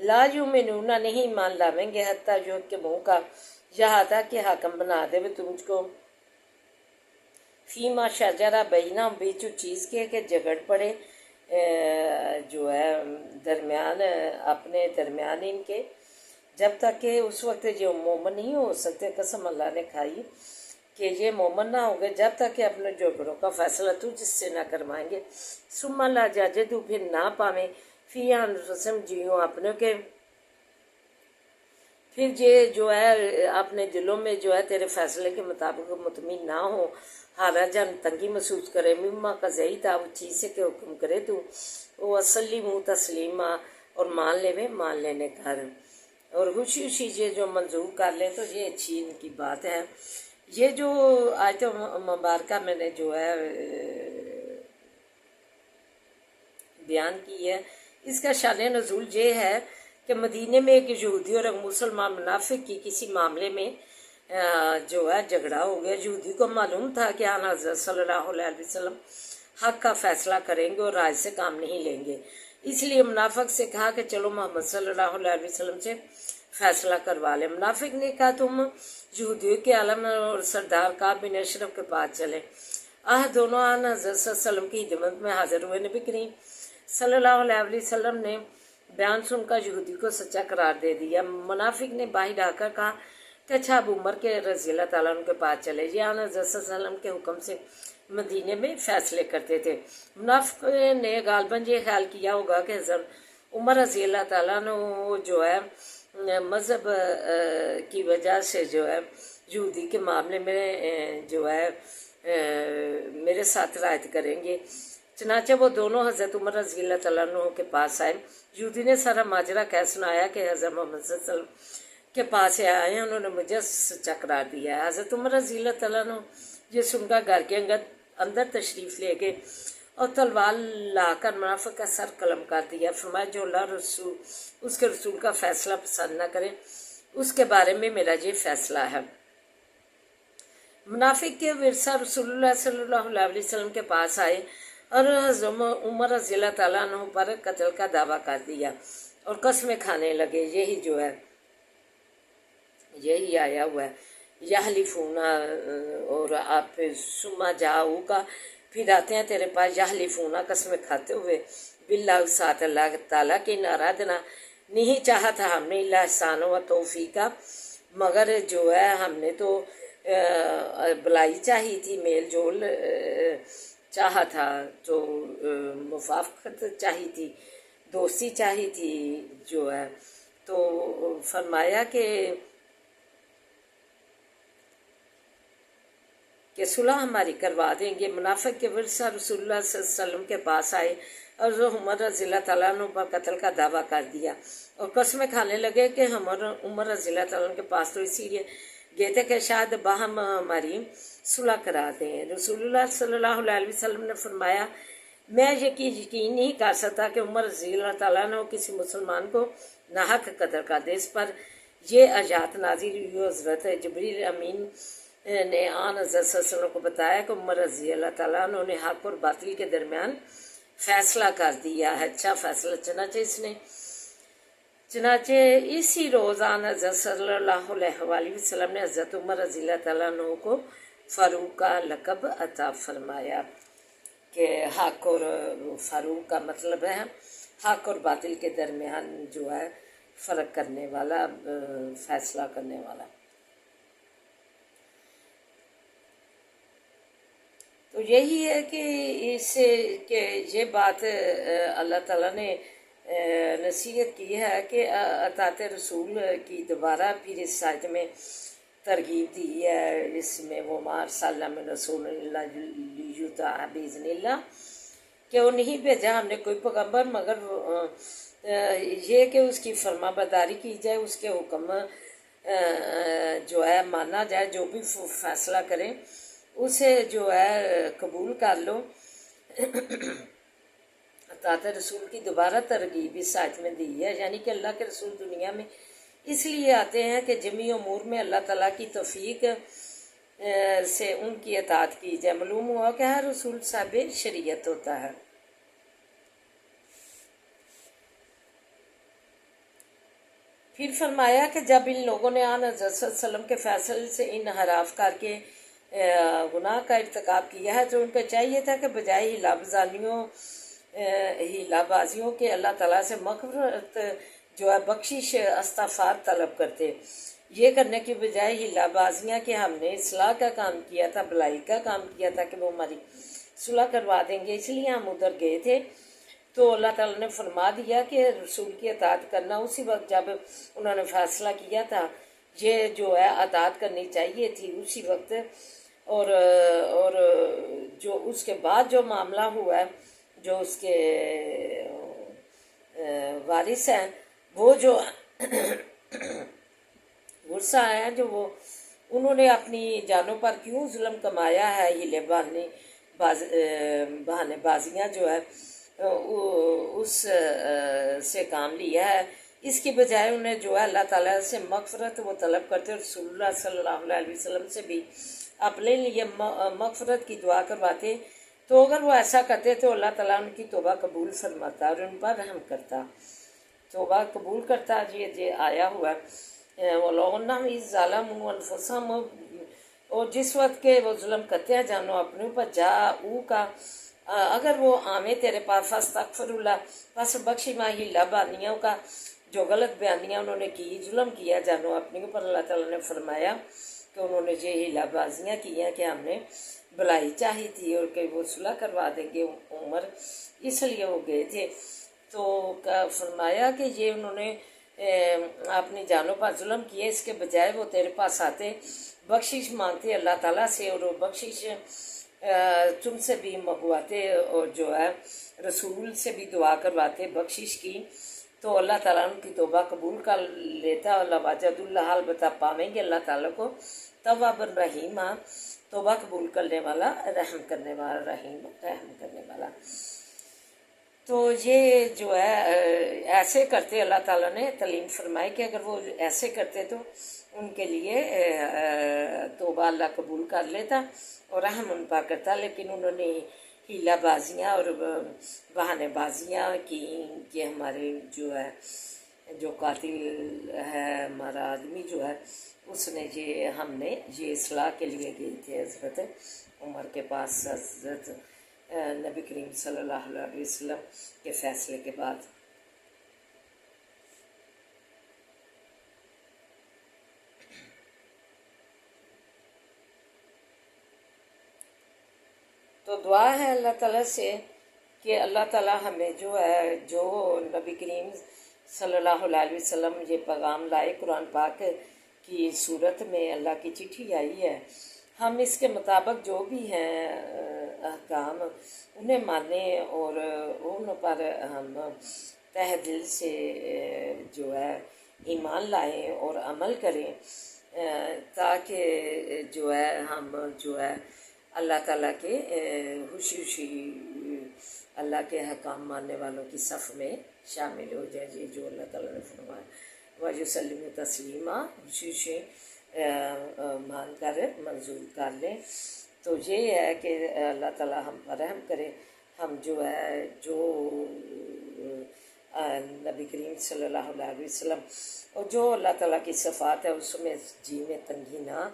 لا یؤمنون نہیں ایمان لاویں گے حتیٰ جو کہ منہ کا یہاں تک کہ حاکم بنا دے تم کو فیما شجرہ بینہ بیچو چیز کے کہ جھگڑ پڑے جو ہے درمیان اپنے درمیان ان کے، جب تک کہ اس وقت جو مومن نہیں ہو سکتے، قسم اللہ نے کھائی کہ یہ مومن نہ ہوں گے جب تک کہ اپنے جھگڑوں کا فیصلہ تجھ سے نہ کروائیں گے، ثم لا یجدوا پھر نہ پاویں فی انفسہم جیوں اپنے کے، پھر یہ جو ہے اپنے دلوں میں جو ہے تیرے فیصلے کے مطابق مطمئن نہ ہو، حرجن تنگی محسوس کرے، مما قضیت وہ چیز سے کہ حکم کرے تو وہ وسلموا تسلیما اور مان لے مان لینے کر، اور خوشی خوشی یہ جو منظور کر لیں تو یہ اچھی ان کی بات ہے۔ یہ جو آیت مبارکہ میں نے جو ہے بیان کی ہے، اس کا شان نزول یہ ہے کہ مدینے میں ایک یہودی اور ایک مسلمان منافق کی کسی معاملے میں جو ہے جھگڑا ہو گیا۔ یہودی کو معلوم تھا کہ آن حضرت صلی اللہ علیہ وسلم حق کا فیصلہ کریں گے اور رائے سے کام نہیں لیں گے، اس لیے منافق سے کہا کہ چلو محمد صلی اللہ علیہ وسلم سے فیصلہ کروا لیں۔ منافق نے کہا تم یہودیوں کے عالم اور سردار کعب بن اشرف کے پاس چلے۔ دونوں آن حضرت صلی اللہ علیہ وسلم کی خدمت میں حاضر ہوئے۔ نبی کریم صلی اللہ علیہ وسلم نے بیان سن کر یہودی کو سچا قرار دے دیا۔ منافق نے باہر آ کر کہا کہ اچھا اب عمر کے رضی اللہ تعالیٰ عنہ کے پاس چلے، یہ آن حضرت صلی اللہ علیہ وسلم کے حکم سے مدینے میں فیصلے کرتے تھے۔ منافق نے غالباً یہ خیال کیا ہوگا کہ حضرت عمر رضی اللہ تعالیٰ عنہ جو ہے مذہب کی وجہ سے جو ہے یہودی کے معاملے میں جو ہے میرے ساتھ رعایت کریں گے، چنانچہ وہ دونوں حضرت عمر رضی اللہ تعالیٰ عنہ کے پاس آئے۔ یہودی نے سارا ماجرا کہہ سنایا کہ حضرت محمد صلی اللہ علیہ وسلم کے پاس آئے ہیں، انہوں نے مجھے سچا قرار دیا ہے۔ حضرت عمر رضی اللہ تعالیٰ عنہ یہ سن کر گھر کے اندر تشریف لے گئے اور تلوار لا کر منافق کا سر قلم کر دیا۔ فرمایا جو اللہ رسول اس کے رسول کا فیصلہ پسند نہ کرے اس کے بارے میں میرا یہ فیصلہ ہے۔ منافق کے ورثہ رسول اللہ صلی اللہ علیہ وسلم کے پاس آئے اور حضرت عمر رضی اللہ تعالیٰ عنہ پر قتل کا دعویٰ کر دیا اور قسمیں کھانے لگے۔ یہی جو ہے یہی آیا ہوا ہے یحلفون، اور آپ سما جاؤ کا پھر آتے ہیں تیرے پاس یحلفون قسمیں کھاتے ہوئے باللہ ساتھ اللہ تعالیٰ کی نارادنا نہیں چاہا تھا ہم نے اللہ احسان و توفیقہ، مگر جو ہے ہم نے تو بلائی چاہی تھی، میل جول چاہا تھا، تو موافقت چاہی تھی، دوستی چاہی تھی جو ہے، تو فرمایا کہ صلح ہماری کروا دیں گے۔ منافق کے ورثہ رسول اللہ صلی اللہ علیہ وسلم کے پاس آئے اور عمر رضی اللہ تعالیٰ عنہ پر قتل کا دعویٰ کر دیا اور قسمیں کھانے لگے کہ ہم عمر رضی اللہ تعالیٰ عنہ کے پاس تو اسی لیے گئے تھے کہ شاید باہم ہماری صلح کرا دیں۔ رسول اللہ صلی اللہ علیہ وسلم نے فرمایا میں یقین نہیں کر سکتا کہ عمر رضی اللہ تعالیٰ عنہ کسی مسلمان کو ناحق قتل کر دے۔ اس پر یہ آیات نازل ہوئی، حضرت جبریل امین نے آن حضرت صلی اللہ علیہ وسلم کو بتایا کہ عمر رضی اللہ تعالیٰ عنہ نے حق اور باطل کے درمیان فیصلہ کر دیا ہے، اچھا فیصلہ۔ چنانچہ اسی روز آن حضرت صلی اللہ علیہ وسلم نے حضرت عمر رضی اللہ تعالیٰ عنہ کو فاروق کا لقب عطا فرمایا، کہ حق اور فاروق کا مطلب ہے حق اور باطل کے درمیان جو ہے فرق کرنے والا، فیصلہ کرنے والا۔ تو یہی ہے کہ اس سے کہ یہ بات اللہ تعالیٰ نے نصیحت کی ہے کہ اطاعت رسول کی دوبارہ پھر اس آیت میں ترغیب دی ہے۔ اس میں وہ ما ارسلنا من رسول الا لیطاع باذن اللہ، کہ وہ نہیں بھیجا ہم نے کوئی پیغمبر مگر یہ کہ اس کی فرما برداری کی جائے، اس کے حکم جو ہے مانا جائے، جو بھی فیصلہ کریں اسے جو ہے قبول کر لو۔ اطاعت رسول کی دوبارہ ترغیب اس آیت میں دی ہے، یعنی کہ اللہ کے رسول دنیا میں اس لیے آتے ہیں کہ جمی امور میں اللہ تعالیٰ کی توفیق سے ان کی اطاعت کی جائے۔ معلوم ہوا کہ ہر رسول صاحب شریعت ہوتا ہے۔ پھر فرمایا کہ جب ان لوگوں نے آن حضرت صلی اللہ علیہ وسلم کے فیصلے سے انحراف کر کے گناہ کا ارتکاب کیا ہے تو ان کو چاہیے تھا کہ بجائے ہیلا بازیوں کے اللہ تعالیٰ سے مغفرت جو ہے بخشش استغفار طلب کرتے. یہ کرنے کی بجائے ہیلا بازیاں کہ ہم نے اصلاح کا کام کیا تھا، بلائی کا کام کیا تھا کہ وہ ہماری صلح کروا دیں گے، اس لیے ہم ادھر گئے تھے. تو اللہ تعالیٰ نے فرما دیا کہ رسول کی اطاعت کرنا اسی وقت جب انہوں نے فیصلہ کیا تھا یہ جو ہے اطاعت کرنی چاہیے تھی اسی وقت. اور جو اس کے بعد جو معاملہ ہوا ہے، جو اس کے وارث ہیں وہ جو غصہ آیا جو وہ انہوں نے اپنی جانوں پر کیوں ظلم کمایا ہے، ہیلے بہانے بازیاں جو ہے اس سے کام لیا ہے. اس کی بجائے انہیں جو ہے اللہ تعالیٰ سے مغفرت وہ طلب کرتے، رسول اللہ صلی اللہ علیہ وسلم سے بھی اپنے لیے مغفرت کی دعا کرواتے. تو اگر وہ ایسا کرتے تو اللہ تعالیٰ ان کی توبہ قبول فرماتا اور ان پر رحم کرتا، توبہ قبول کرتا. یہ آیا ہوا وَلَوْنَّهُمْ إِذْ ظَلَمُوا أَنفُسَهُمْ، اور جس وقت کے وہ ظلم کرتے ہیں جانو اپنے اوپر جاؤ کا اگر وہ آمیں تیرے پاس فاستغفر اللہ پس بخشی ماہی لبانیوں کا جو غلط بیانیاں انہوں نے کی، ظلم کیا جانو اپنے اوپر. اللہ تعالیٰ نے فرمایا کہ انہوں نے یہ ہیلا بازیاں کی ہیں کہ ہم نے بلائی چاہی تھی اور کہ وہ صلح کروا دیں گے عمر، اس لیے وہ گئے تھے. تو فرمایا کہ یہ انہوں نے اپنی جانوں پر ظلم کیے، اس کے بجائے وہ تیرے پاس آتے بخشش مانگتے اللہ تعالیٰ سے اور وہ بخشش تم سے بھی منگواتے اور جو ہے رسول سے بھی دعا کرواتے بخشش کی. تو اللہ تعالیٰ ان کی توبہ قبول کر لیتا. اللہ واجد اللہ البتہ پاویں گے اللہ تعالیٰ کو تواب الرحیم، توبہ قبول کرنے والا، رحم کرنے والا، رحیم رحم کرنے والا. تو یہ جو ہے ایسے کرتے اللہ تعالیٰ نے تعلیم فرمائی کہ اگر وہ ایسے کرتے تو ان کے لیے توبہ اللہ قبول کر لیتا اور رحم ان پر کرتا. لیکن انہوں نے ہیلا بازیاں اور بہانے بازیاں کی کہ ہمارے جو ہے جو قاتل ہے ہمارا آدمی جو ہے اس نے ہم نے یہ اصلاح کے لیے گئے تھے حضرت عمر کے پاس حضرت نبی کریم صلی اللہ علیہ وسلم کے فیصلے کے بعد. تو دعا ہے اللہ تعالیٰ سے کہ اللہ تعالیٰ ہمیں جو ہے جو نبی کریم صلی اللہ علیہ وسلم یہ پیغام لائے قرآن پاک کی صورت میں اللہ کی چٹھی آئی ہے، ہم اس کے مطابق جو بھی ہیں احکام انہیں مانیں اور ان پر ہم تہ دل سے جو ہے ایمان لائیں اور عمل کریں تاکہ جو ہے ہم جو ہے اللہ تعالیٰ کے خوشی اللہ کے حکام ماننے والوں کی صف میں شامل ہو جائے. جو اللہ تعالیٰ نے فرمایا وَيُسَلِّمُ تَسْلِيمًا، خوشی مان کر منظور کر لیں. تو یہ ہے کہ اللہ تعالیٰ ہم پر رحم کرے. ہم جو ہے جو نبی کریم صلی اللہ علیہ وسلم اور جو اللہ تعالیٰ کی صفات ہے اس میں جی میں تنگی نہ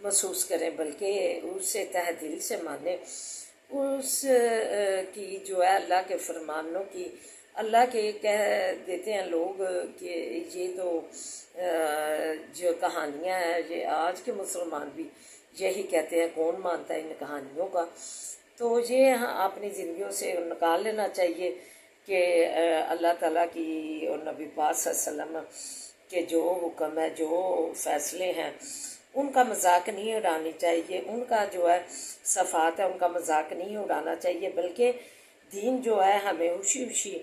محسوس کریں بلکہ اسے تہ دل سے مانیں. اس کی جو ہے اللہ کے فرمانوں کی اللہ کے کہہ دیتے ہیں لوگ کہ یہ تو جو کہانیاں ہیں یہ آج کے مسلمان بھی یہی کہتے ہیں، کون مانتا ہے ان کہانیوں کا. تو یہ اپنی زندگیوں سے نکال لینا چاہیے کہ اللہ تعالیٰ کی اور نبی پاک صلی اللہ علیہ وسلم کے جو حکم ہے جو فیصلے ہیں ان کا مذاق نہیں اڑانی چاہیے، ان کا جو ہے صفات ہے ان کا مذاق نہیں اڑانا چاہیے بلکہ دین جو ہے ہمیں خوشی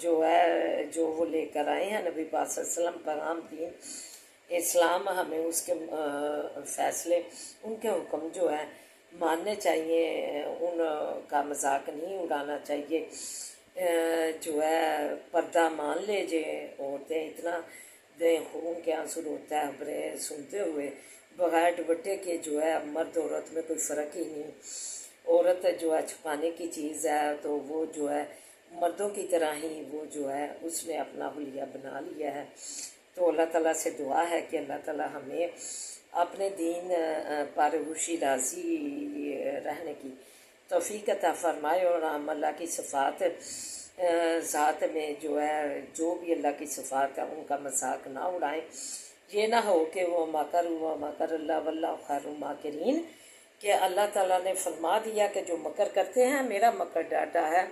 جو ہے جو وہ لے کر آئے ہیں نبی پاک صلی اللہ علیہ وسلم پیغام دین اسلام، ہمیں اس کے فیصلے ان کے حکم جو ہے ماننے چاہیے، ان کا مذاق نہیں اڑانا چاہیے. جو ہے پردہ مان لے عورتیں اتنا خون کے آنسو روتا ہے خبریں سنتے ہوئے بغیر دوپٹے کے جو ہے مرد عورت میں کوئی فرق ہی نہیں. عورت جو ہے چھپانے کی چیز ہے تو وہ جو ہے مردوں کی طرح ہی وہ جو ہے اس نے اپنا حلیہ بنا لیا ہے۔ تو اللہ تعالیٰ سے دعا ہے کہ اللہ تعالیٰ ہمیں اپنے دین پر خوشی راضی رہنے کی توفیق عطا فرمائے، اور ہم اللہ کی صفات ذات میں جو ہے جو بھی اللہ کی صفات ہے ان کا مذاق نہ اڑائیں۔ یہ نہ ہو کہ وہ مکر ہوا مکر اللہ واللہ خیر الماکرین، کہ اللہ تعالیٰ نے فرما دیا کہ جو مکر کرتے ہیں میرا مکر ڈاٹا ہے،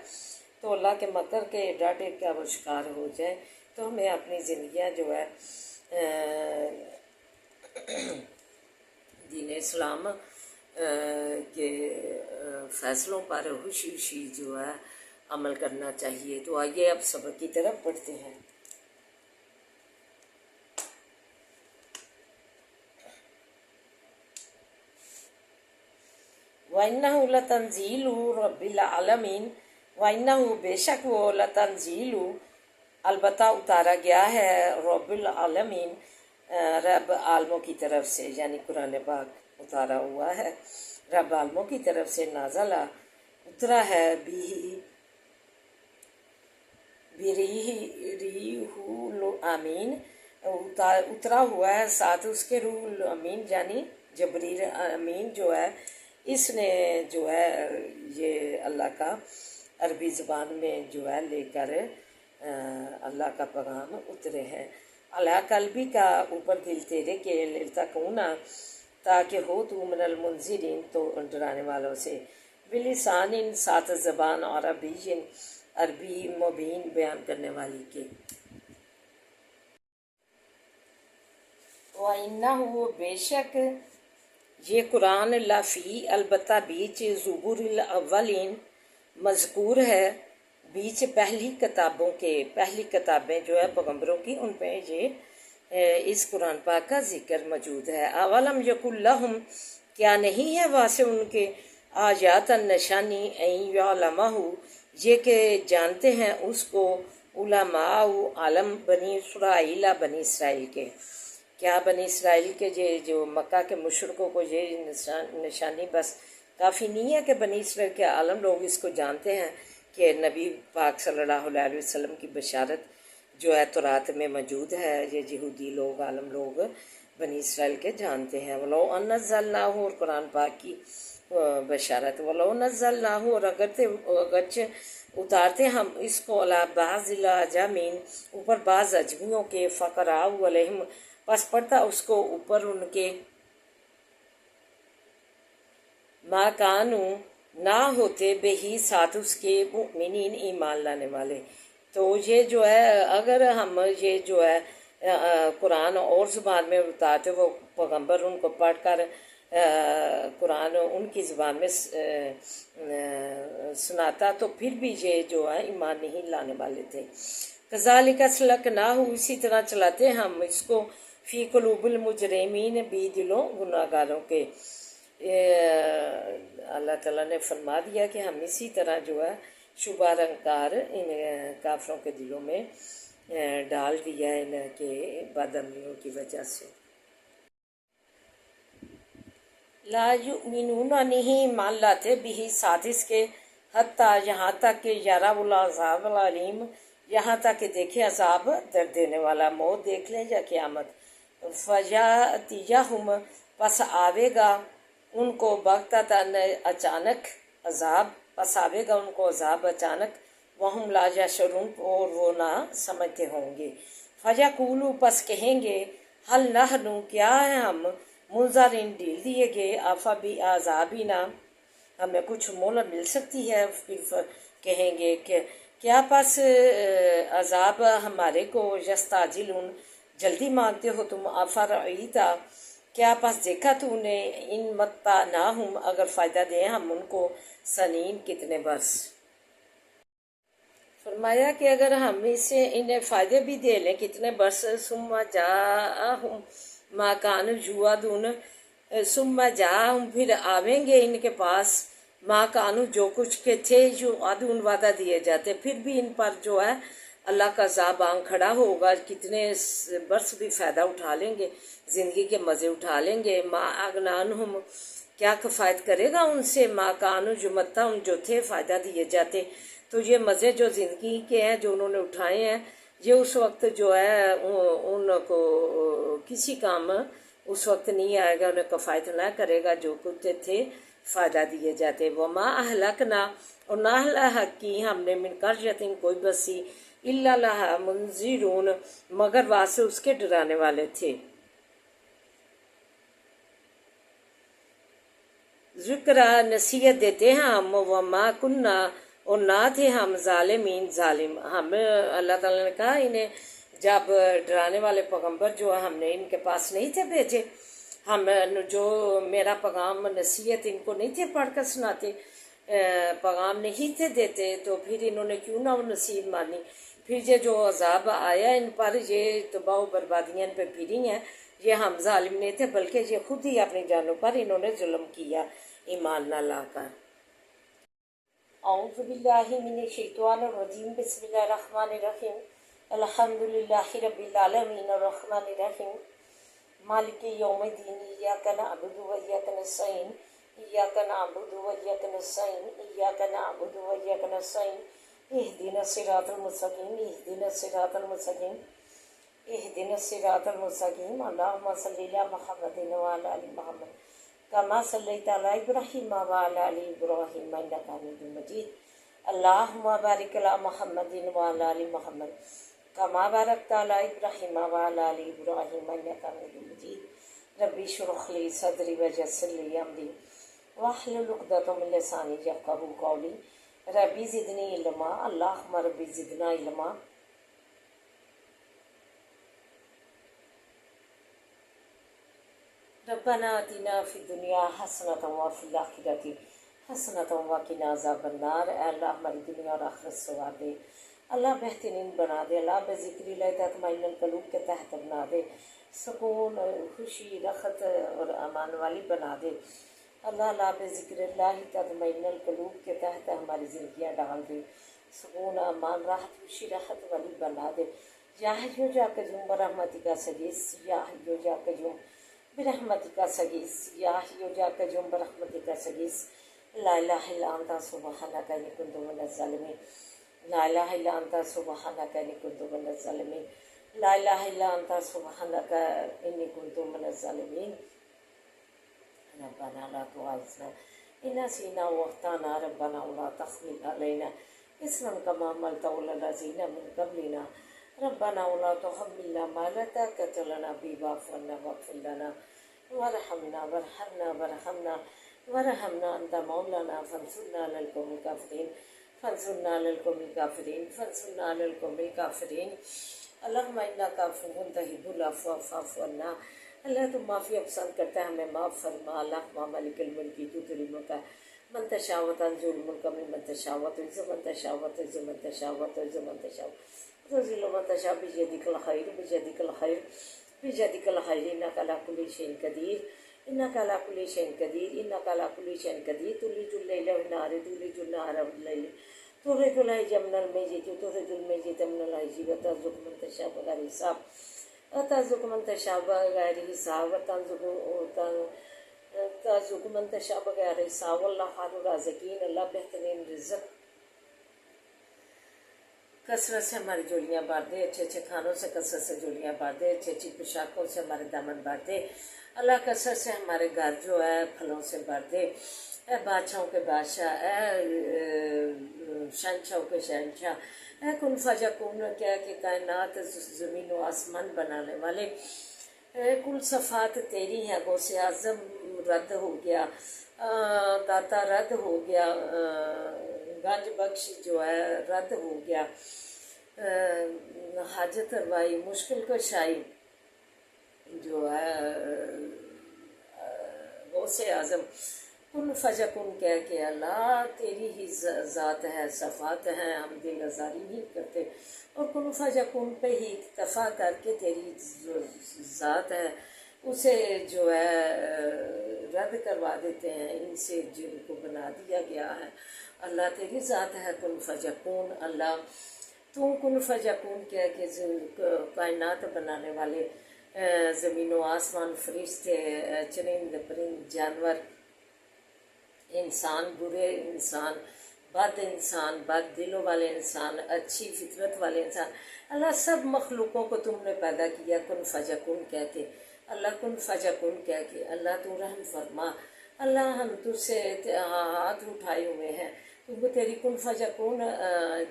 تو اللہ کے مکر کے ڈاٹے کا وہ شکار ہو جائیں۔ تو ہمیں اپنی زندگیاں جو ہے دین اسلام کے فیصلوں پر خوشی جو ہے عمل کرنا چاہیے۔ تو آئیے اب سبق کی طرف بڑھتے ہیں۔ وَإِنَّهُ لَتَنزِيلُ رَبِّ الْعَالَمِينَ، وَإِنَّهُ بے شک وہ لَتَنزِيلُ البتہ اتارا گیا ہے رب العالمین رب عالموں کی طرف سے، یعنی قرآن پاک اتارا ہوا ہے رب عالموں کی طرف سے، نازلہ اترا ہے بریح الامین، اترا ہوا ہے ساتھ اس کے روح الامین، یعنی جبریل امین جو ہے اس نے جو ہے یہ اللہ کا عربی زبان میں جو ہے لے کر اللہ کا پیغام اترے ہیں۔ اللہ قلبی کا اوپر دل تیرے کے لتکونا تاکہ ہو تو من المنذرین تو ڈرانے والوں سے، بلسان ساتھ زبان عربی عربی مبین بیان کرنے والی کے۔ وَإِنَّهُ بے شک یہ قرآن لفی البتہ بیچ زبور الاولین مذکور ہے، بیچ پہلی کتابوں کے، پہلی کتابیں جو ہے پیغمبروں کی ان پہ یہ اس قرآن پاک کا ذکر موجود ہے۔ اولم یکن لہم کیا نہیں ہے واسع ان کے، آیات نشانی این یعلمہ یہ کہ جانتے ہیں اس کو علماء عالم بنی اسرائیل بنی اسرائیل کے۔ کیا بنی اسرائیل کے جو مکہ کے مشرکوں کو یہ نشانی بس کافی نہیں ہے کہ بنی اسرائیل کے عالم لوگ اس کو جانتے ہیں کہ نبی پاک صلی اللہ علیہ وسلم کی بشارت جو ہے تورات میں موجود ہے، یہ یہودی لوگ عالم لوگ بنی اسرائیل کے جانتے ہیں۔ وَلَوْ أَنزَلْنَاهُ اور قرآن پاک کی بشارت، وَلَوْ نَزَّلْنَاهُ اور اگرچہ اتارتے ہم اس کو علی بعض الاعجمین اوپر بعض اجمیوں کے، فَقَرَأُوا عَلَيْهِمْ پس پڑھتا اس کو اوپر ان کے، ما کانوا نہ ہوتے بے ہی ساتھ اس کے مؤمنین ایمان لانے والے۔ تو یہ جو ہے اگر ہم یہ جو ہے قرآن اور زبان میں اتارتے، وہ پیغمبر ان کو پڑھ کر قرآن ان کی زبان میں سناتا تو پھر بھی یہ جو ہے ایمان نہیں لانے والے تھے۔ کذالک سلکناہ اسی طرح چلاتے ہم اس کو فی قلوب المجرمین بھی دلوں گناہ گاروں کے۔ اللہ تعالیٰ نے فرما دیا کہ ہم اسی طرح جو ہے شبہ رنگکار ان کافروں کے دلوں میں ڈال دیا ہے ان کے بدعملیوں کی وجہ سے۔ لا یؤمنون نہیں مان لاتے بھی ساتھ اس کے، حتیٰ یہاں تک کہ یروا العذاب العلیم یہاں تک کہ دیکھے عذاب درد دینے والا، موت دیکھ لیں یا قیامت۔ فَیَأْتِیَہُم پس آوے گا ان کو بغتتاً اچانک عذاب، پس آوے گا ان کو عذاب اچانک، وہم لا یشعرون اور وہ نہ سمجھتے ہوں گے۔ فَیَقُولُوا پس کہیں گے، حل نحن کیا ہے ہم، منظرین ڈھیل دیے گئے، افبی عذابنا ہمیں کچھ مہلت مل سکتی ہے۔ پھر کہیں گے کہ کیا پس عذاب ہمارے کو یستعجلون جلدی مانگتے ہو تم، افرأیتا کیا پس دیکھا تو نے ان متعناہم اگر فائدہ دیں ہم ان کو سنین کتنے برس۔ فرمایا کہ اگر ہم اسے انہیں فائدے بھی دے لیں کتنے برس، ثم جاءہم ما کانوا یوعدون ثم جاءہم پھر آویں گے ان کے پاس ما کانوا جو کچھ کے تھے یوعدون وعدہ دیے جاتے، پھر بھی ان پر جو ہے اللہ کا عذاب آن کھڑا ہوگا، کتنے برس بھی فائدہ اٹھا لیں گے، زندگی کے مزے اٹھا لیں گے۔ ما اغنانہم کیا کفایت کرے گا ان سے، ما کانوا یمتعون جو تھے فائدہ دیے جاتے، تو یہ مزے جو زندگی کے ہیں جو انہوں نے اٹھائے ہیں، یہ اس وقت جو ہے ان کو کسی کام اس وقت نہیں آئے گا، انہیں کفایت نہ کرے گا جو کچھ تھے فائدہ دیے جاتے۔ وما اہلکنا، اور نہ ہلاک کی ہم نے من قریۃ کوئی بستی الا لہا منذرون، مگر واسطے اس کے ڈرانے والے تھے۔ ذکر نصیحت دیتے ہیں ہم، وما کننا، اور نہ تھے ہم ظالمین ظالم۔ ہم اللہ تعالیٰ نے کہا انہیں جب ڈرانے والے پیغمبر جو ہم نے ان کے پاس نہیں تھے بھیجے، ہم جو میرا پیغام نصیحت ان کو نہیں تھے پڑھ کر سناتے، پیغام نہیں تھے دیتے، تو پھر انہوں نے کیوں نہ وہ نصیحت مانی۔ پھر یہ جو عذاب آیا ان پر، یہ تباہ و بربادیاں ان پہ پھری ہیں، یہ ہم ظالم نہیں تھے بلکہ یہ خود ہی اپنی جانوں پر انہوں نے ظلم کیا ایمان نہ لا کر۔ اعوذ باللہ من الشیطان الرجیم، بسم اللہ الرحمن الرحیم، الحمد للہ رب العالمین الرحمن الرحیم مالک یوم الدین، ایاک نعبد و ایاک نستعین، ایاک نعبد و ایاک نستعین، ایاک نعبد و ایاک نستعین، اہدنا الصراط المستقیم، اہدنا الصراط المستقیم، اہدنا الصراط المستقیم، اللہم صلی علی محمد وعلی آل محمد کما صلیت علی ابراہیم وعلی آل ابراہیم انک حمید مجید، اللہم بارک علی محمد وعلی آل محمد کما بارکت علی ابراہیم وعلی آل ابراہیم انک حمید مجید، ربی اشرح لی صدری ویسر لی امری واحلل عقدۃ من لسانی یفقہوا قولی، ربی زدنی علما، اللہم ربی زدنا علما۔ ربنا آتنا فی الدنیا حسنۃ وفی الآخرۃ حسنۃ وقنا عذاب النار، اے اللہ ہماری دنیا اور آخرت سنوار دے، اللہ بہترین بنا دے، اللہ بذکر اللہ تطمئن القلوب کے تحت بنا دے، سکون خوشی راحت اور امان والی بنا دے، اللہ بذکر اللہ تطمئن القلوب کے تحت ہماری زندگیاں ڈال دے، سکون امان راحت خوشی راحت والی بنا دے، یا حیو یا قیوم برحمتک استغیث، یا حیو یا قیوم برحمتک استغیث، یا حیو یا قیوم برحمتک استغیث، لا الہ الا انت سبحانک انی کنت من الظالمین، لا الہ الا انت سبحانک انی کنت من الظالمین، لا الہ الا انت سبحانک انی کنت من الظالمین، ربنا لا تؤاخذنا ان نسینا واخطأنا، ربنا ولا تحمل علینا اصرا کما حملته على الذین من قبلنا، ربنا ولا تحملنا ما لا طاقة لنا به واعف عنا واغفر لنا وارحمنا وارحمنا انت مولانا فانصرنا على القوم الكافرین، فانصرنا على القوم الكافرین، فانصرنا على القوم الكافرین، اللہم انک عفو تحب العفو فاعف عنا، اللہ تو معافی پسند کرتا ہے ہمیں معاف فرما، اللہم مالک الملک تؤتی الملک من تشاء وتنزع الملک ممن تشاء وتعز من تشاء وتعز من تشاء وتعز من تشاء وتذل من تشاء بيدک الخیر بيدک الخیر بيدک الخیر انک علی کل شیء قدیر، انک علی کل شیء قدیر، انک علی کل شیء قدیر، تولج اللیل فی النہار تولج النہار فی اللیل، تخرج الحی من المیت وتخرج المیت من الحی وترزق من تشاء بغیر حساب، وترزق من تشاء بغیر حساب، ترزق من تشاء بغیر حساب، اللہ خیر الرازقین، اللہ بہترین رزق۔ کثرت سے ہماری جولیاں بھر دے، اچھے اچھے کھانوں سے کثرت سے جولیاں بھر دے، اچھی اچھی پوشاکوں سے ہمارے دامن بھر دے، اللہ کثرت سے ہمارے گھر جو ہے پھلوں سے بھر دے، اے بادشاہوں کے بادشاہ، اے شہنشاہوں کے شہنشاہ، اے کن فیکون کیا کہ کائنات زمین و آسمان بنانے والے، اے کل صفات تیری ہیں، غوث اعظم رد ہو گیا، داتا رد ہو گیا، گنج بخش جو ہے رد ہو گیا، حاجت روائی مشکل کشائی جو ہے غوث اعظم، کن فیکون کہہ کے اللہ تیری ہی ذات ہے، صفات ہیں، ہم دل آزاری نہیں کرتے، اور کن فیکون پہ ہی اکتفا کر کے تیری جو ذات ہے اسے جو ہے رد کروا دیتے ہیں ان سے جن کو بنا دیا گیا ہے۔ اللہ تیری ذات ہے کن فیکون، اللہ تو کن فیکون کہہ کے کائنات بنانے والے، زمین و آسمان، فرشتے، چرند پرند جانور، انسان برے انسان بد انسان، بد دلوں والے انسان، اچھی فطرت والے انسان، اللہ سب مخلوقوں کو تم نے پیدا کیا کن فیکون کہہ کے، اللہ کن فیکون کہہ کے، اللہ تو رحم فرما، اللہ ہم تجھ سے ہاتھ اٹھائے ہوئے ہیں کیونکہ تیری کن فیکون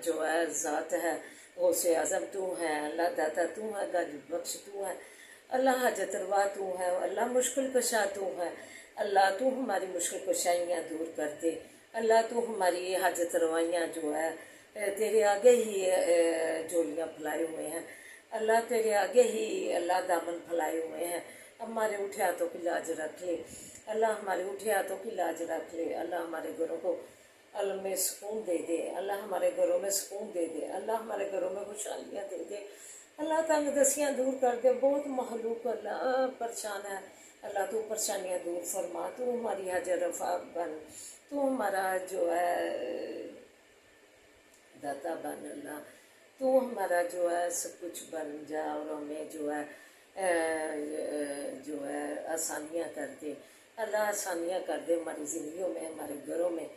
جو ہے ذات ہے، غوث اعظم تو ہے، اللہ داتا تو ہے، غالب بخش تو ہے، اللہ حاجت روا تو ہے، اللہ مشکل کشا تو ہے، اللہ تو ہماری مشکل کشائیاں دور کر دے، اللہ تو ہماری حاجت روائیاں جو ہے تیرے آگے ہی جولیاں پھیلائے ہوئے ہیں، اللہ تیرے آگے ہی اللہ دامن پھیلائے ہوئے ہیں، ہمارے اٹھے ہاتھوں کی لاج رکھ لے، اللہ ہمارے اٹھے ہاتھوں کی لاج رکھ لے، اللہ ہمارے گھروں کو اللہ میں سکون دے دے، اللہ ہمارے گھروں میں سکون دے دے، اللہ ہمارے گھروں میں خوشحالیاں دے دے، اللہ تنگ دستیاں دور کر دے، بہت مخلوق اللہ پریشان ہے، اللہ تو پریشانیاں دور فرما، تو ہماری حاجت رفع بن، تو ہمارا جو ہے داتا بن، اللہ تو ہمارا جو ہے سب کچھ بن جا، اور ہمیں جو ہے آسانیاں کر دے، اللہ آسانیاں کر دے ہماری زندگیوں میں، ہمارے گھروں میں،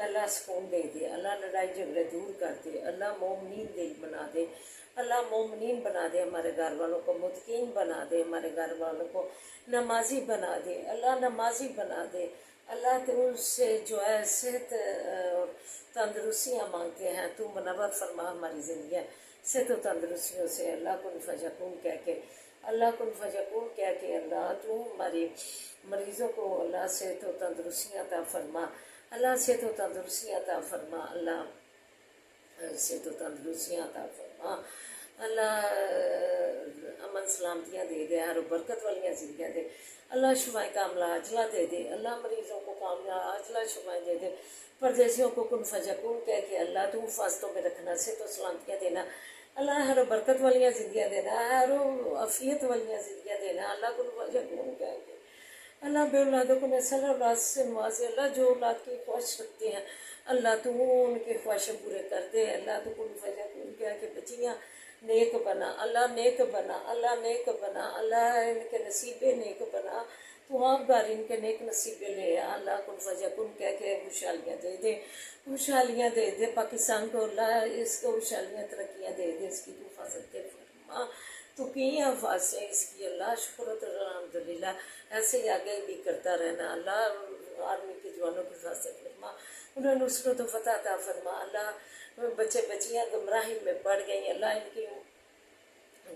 اللہ سکون دے دے، اللہ لڑائی جھگڑے دور کر دے، اللہ مومنین دل بنا دے، اللہ مومنین بنا دے، ہمارے گھر والوں کو متقین بنا دے، ہمارے گھر والوں کو نمازی بنا دے، اللہ نمازی بنا دے، اللہ تو اس سے جو ہے صحت اور تندرستیاں مانگتے ہیں، تو منور فرما ہماری زندگیاں صحت و تندرستیوں سے، اللہ کن فیکون کہہ کے، اللہ کن فیکون کہہ کے، اللہ تو ہماری مریضوں کو اللہ صحت و تندرستیاں عطا فرما، اللہ صحت و تندرستیاں عطا فرما، اللہ صحت و تندرستیاں عطا فرما، اللہ امن سلامتیاں دے دے، ہر برکت والیاں زندگیاں دے، اللہ شفائیں کاملہ عاجلہ دے دے، اللہ مریضوں کو کاملہ عاجلہ شفائیں دے دے، پردیسیوں کو کن فیکون کہہ کے اللہ تو حفاظتوں میں رکھنا، صحت و سلامتیاں دینا، اللہ ہر برکت والیاں زندگیاں دینا، ہر عافیت والیاں زندگیاں دینا، اللہ کن فیکون کہہ کے، اللہ بے اولادوں کو نسل اولاد سے نوازے، اللہ جو اولاد کی خواہش رکھتے ہیں اللہ تو ان کے خواہشیں پورے کر دے، اللہ تو کن فیکون کہہ کے بچیاں نیک بنا، اللہ نیک بنا، اللہ نیک بنا، اللہ ان کے نصیبے نیک بنا، تو آپ گھر ان کے نیک نصیبے لے آ، اللہ کن فیکون کہہ کے خوشحالیاں دے دے، خوشحالیاں دے دے، پاکستان کو اللہ اس کو خوشحالیاں ترقیاں دے دے، اس کی تو حفاظت دے فرما، تو کی حفاظت ہے اس کی، اللہ شکر و الحمدللہ، ایسے ہی آگے بھی کرتا رہنا، اللہ آرمی کے جوانوں کی حفاظت فرما، انہیں نصرت و فتح عطا فرما، اللہ بچے بچیاں گمراہی میں پڑ گئی، اللہ ان کی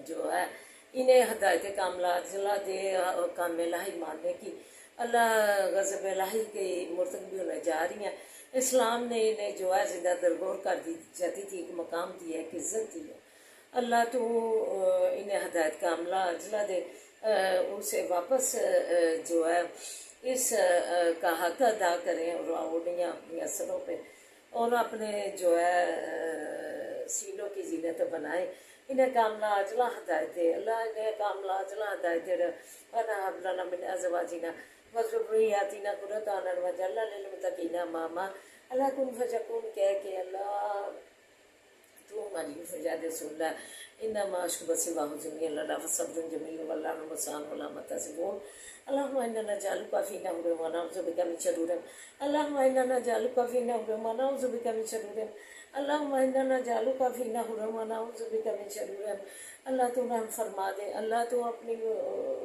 جو ہے انہیں ہدایت کاملہ عاجلہ دے، کام الہی ماننے کی، اللہ غضب الہی کی مرتکب ہونے جا رہی ہیں، اسلام نے انہیں جو ہے زندہ درگور کر دی جاتی تھی، ایک مقام دیا، ایک عزت دی ہے، اللہ تو انہیں ہدایت کاملہ عاجلہ دے، اسے واپس جو ہے اس کا حق ادا کریں، اور انہیں اپنی اثروں پہ اور اپنے جو ہے سینوں کی زینت بنائیں، انہیں کاملہ عاجلہ ہدایت دے، اللہ انہیں کاملہ عاجلہ ہدایت دے، ربنا هب لنا من ازواجنا وذرياتنا قرة اعين واجعلنا للمتقين اماما، اللہ کن فیکون کہہ کے اللہ تو ہماری فریاد سن لے، انما اشکو بسواہ جمی اللہ فصبر جمیل واللہ المستعان ولا ما تصفون، اللهم انا نجعلك في نحورهم ونعوذ بك من شرورهم، اللهم انا نجعلك في نحورهم ونعوذ بك من شرورهم، اللهم انا نجعلك في نحورهم ونعوذ بك من شرورهم، اللہ تو رحم فرما دے، اللہ تو اپنی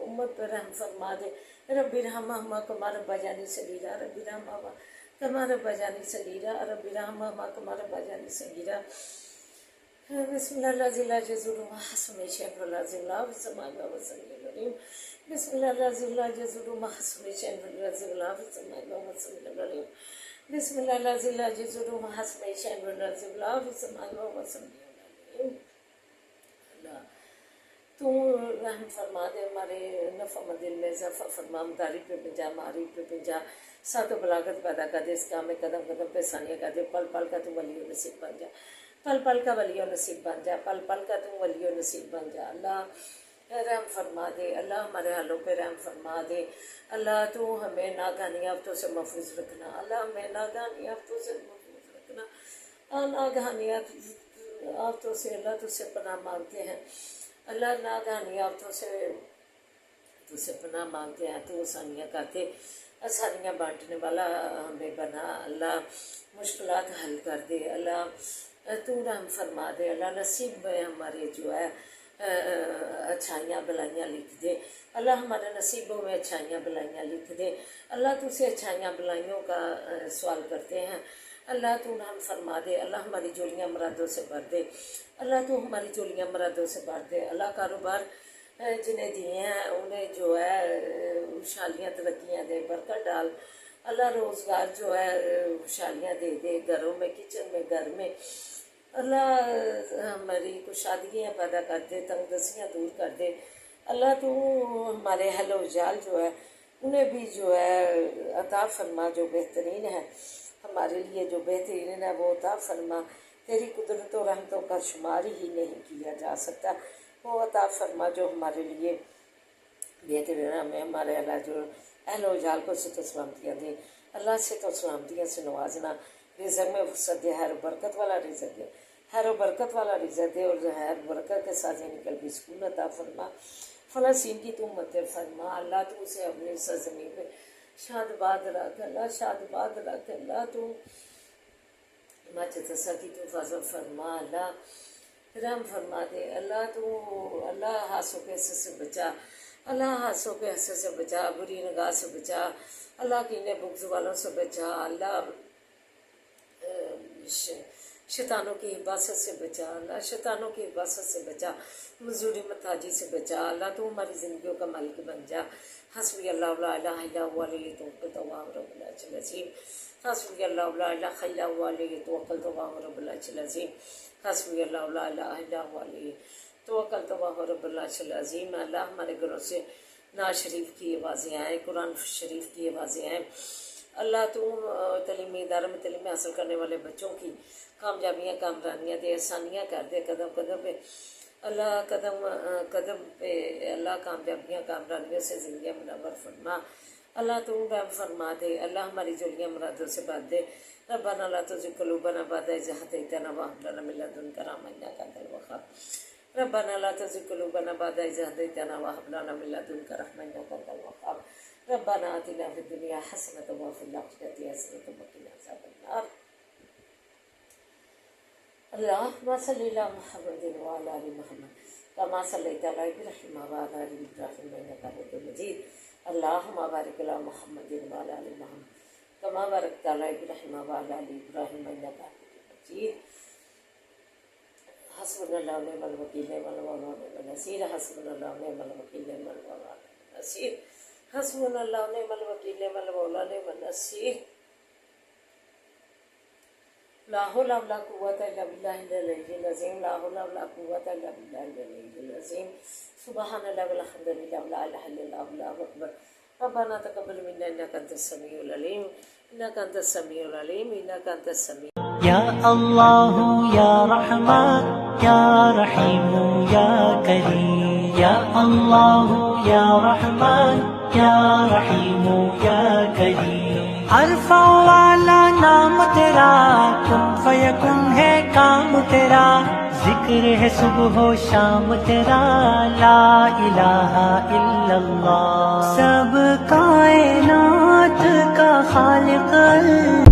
امت پر رحم فرما دے، رب ارحمہما کما ربیانی صغیرا، رب ارحمہما کما ربیانی صغیرا، رب ارحمہما کما ربیانی صغیرا، بسم اللہ الذی لا یضر مع اسمہ شیء فی الارض ولا فی السماء وهو السمیع العلیم، بسم اللہ الذی لا یضر مع اسمہ شیء فی الارض ولا فی السماء وهو السمیع العلیم، بسم اللہ الذی لا یضر مع اسمہ شیء فی الارض ولا فی السماء وهو السمیع العلیم، اللہ تو رحم فرما دے، ہمارے نفع دل میں اضافہ فرما، مداری پہ بجا، ماری پہ بجا، سات و بلاغت پیدا کر دے، اس کام میں قدم قدم پہ ثانیہ کر دے، پل پل کا تو ولی و نصیب بن جا، پل پل کا ولی و نصیب بن جا، پل پل کا تو ولی و نصیب بن جا، اللہ رحم فرما دے، اللہ ہمارے حالوں پہ رحم فرما دے، اللہ تو ہمیں ناگہانی آفتوں سے محفوظ رکھنا، اللہ ہمیں ناگہانی آفتوں سے محفوظ رکھنا، ناگہانی آفتوں سے اللہ تجھ سے پناہ مانگتے ہیں، اللہ ناگہانی آفتوں سے تجھ سے پناہ مانگتے ہیں، تو آسانیاں کرتے، آسانیاں بانٹنے والا ہمیں بنا اللہ، مشکلات حل کر دے اللہ، تو رحم فرما دے اللہ، نصیب میں ہمارے جو ہے اچھائیاں بلائیاں لکھ دے اللہ، ہمارے نصیبوں میں اچھائیاں بلائیاں لکھ دے اللہ، تو سے اچھائیاں بلائیوں کا سوال کرتے ہیں اللہ، تو رحم فرما دے اللہ، ہماری جولیاں مرادوں سے بھر دے اللہ، تو ہماری جولیاں مرادوں سے بھر دے اللہ، کاروبار جنہیں دیے ہیں انہیں جو ہے خوشحالیاں ترقیاں دے، برکت ڈال اللہ، روزگار جو ہے خوشحالیاں دے دے، گھروں میں، کچن میں، گھر میں اللہ، ہماری کشادگیاں پیدا کر دے، تنگ دستیاں دور کر دے اللہ، تو ہمارے اہل و جال جو ہے انہیں بھی جو ہے عطا فرما، جو بہترین ہے ہمارے لیے، جو بہترین ہے وہ عطا فرما، تیری قدرت و رحمتوں کا شمار ہی نہیں کیا جا سکتا، وہ عطا فرما جو ہمارے لیے بہترین ہے، ہمیں ہمارے اللہ جو اہل و جال کو صحت و سلامتیاں دے اللہ، صحت و سلامتیاں سے نوازنا، رزق میں وسعت دے، خیر و برکت والا رزق دے، خیر و برکت والا رزق دے، اور خیر برکت کے ساتھ نکل بھی سکون عطا فرما، فلسطین کی تو مدد فرما اللہ، تو اسے اپنی سرزمین پہ شاد باد رکھ اللہ، شاد باد رکھ اللہ، تو مسجد کی تو فضل فرما اللہ، رحم فرما دے اللہ، تو اللہ ہاسوں کے حصے سے بچا اللہ، ہاسوں کے حصے سے بچا، بری نگاہ سے بچا اللہ، کینے بغض والوں سے بچا اللہ، شیطانوں کی حفاظت سے بچا اللہ، شیطانوں کی حفاظت سے بچا، مزدوری محتاجی سے بچا اللہ، تو ہماری زندگیوں کا مالک بن جا، حسبی اللہ لا الہ الا هو علیہ توکلت وهو رب العرش العظیم، حسبی اللہ لا الہ الا هو علیہ توکلت وهو رب العرش العظیم، حسبی اللہ لا الہ الا هو علیہ توکلت وهو رب العرش العظیم۔ اللہ ہمارے گھروں سے نعت شریف کی آوازیں آئیں، قرآن شریف کی آوازیں آئیں اللہ، تو تعلیمی اداروں میں تعلیم حاصل کرنے والے بچوں کی کامیابیاں، کامرانیاں دے، آسانیاں کر دے، قدم قدم پہ اللہ، قدم قدم پہ اللہ کامیابیاں، کامرانیوں سے زندگیاں منور فرما اللہ، تو رحم فرما دے اللہ، ہماری جولیاں مرادوں سے بات دے، ربنا لا تزغ قلوبنا بعد إذ هديتنا وهب لنا من لدنك رحمة إنك أنت الوهاب، ربنا لا تزغ قلوبنا بعد إذ هديتنا وهب لنا من لدنك رحمة إنك أنت الوهاب، ربنا آتنا في الدنيا حسنة وفي الآخرة حسنة وقنا عذاب النار، اللهم صل على محمد وعلى آل محمد كما صليت على إبراهيم وعلى آل إبراهيم إنك حميد مجيد، اللهم بارك على محمد وعلى آل محمد كما باركت على إبراهيم وعلى آل إبراهيم إنك حميد مجيد، حسبنا الله ونعم الوكيل نعم المولى ونعم النصير، حسبنا الله ونعم الوكيل نعم المولى ونعم النصير، حسبنا الله ونعم الوكيل نعم المولى ونعم النصير، لا حول ولا قوة إلا بالله العلي العظيم، لا حول ولا قوة إلا بالله العلي العظيم، سبحان الله والحمد لله ولا إله إلا الله والله أكبر، ربنا تقبل منا إنك أنت السميع العليم، إنك أنت السميع العليم، إنك أنت السميع یا اللہ یا رحمان یا رحیم یا کریم، یا اللہ یا رحمان یا رحیم یا کریم، عرفہ والا نام تیرا، کن فیکن ہے کام تیرا، ذکر ہے صبح و شام تیرا، لا الہ الا اللہ، سب کائنات کا خالق